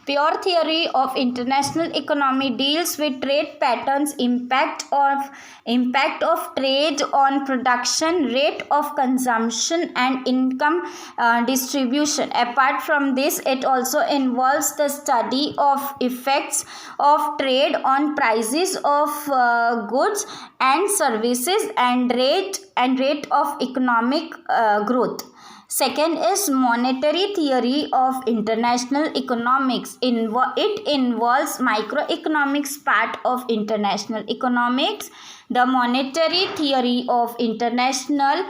Pure theory of international economy deals with trade patterns, impact of trade on production, rate of consumption, and income distribution. Apart from this, it also involves the study of effects of trade on prices of goods and services and rate of economic growth. Second is monetary theory of international economics. It involves microeconomics part of international economics. The monetary theory of international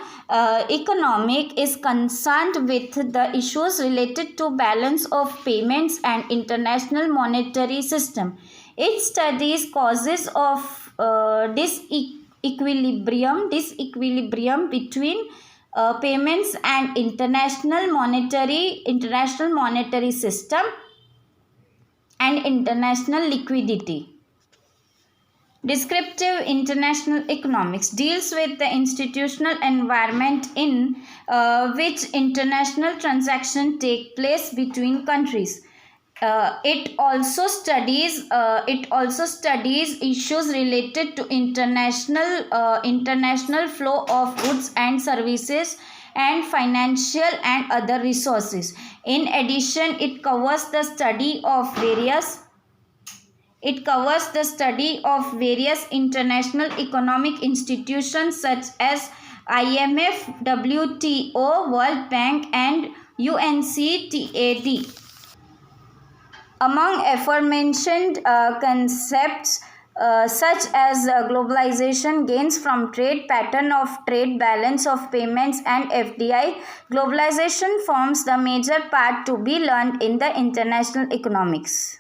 economic is concerned with the issues related to balance of payments and international monetary system. It studies causes of disequilibrium between payments and international monetary system and international liquidity. Descriptive international economics deals with the institutional environment in which international transactions take place between countries. It also studies issues related to international flow of goods and services and financial and other resources. In addition, it covers the study of various international economic institutions such as IMF, WTO, World Bank, and UNCTAD. Among aforementioned concepts such as globalization, gains from trade, pattern of trade, balance of payments, and FDI, globalization forms the major part to be learned in the international economics.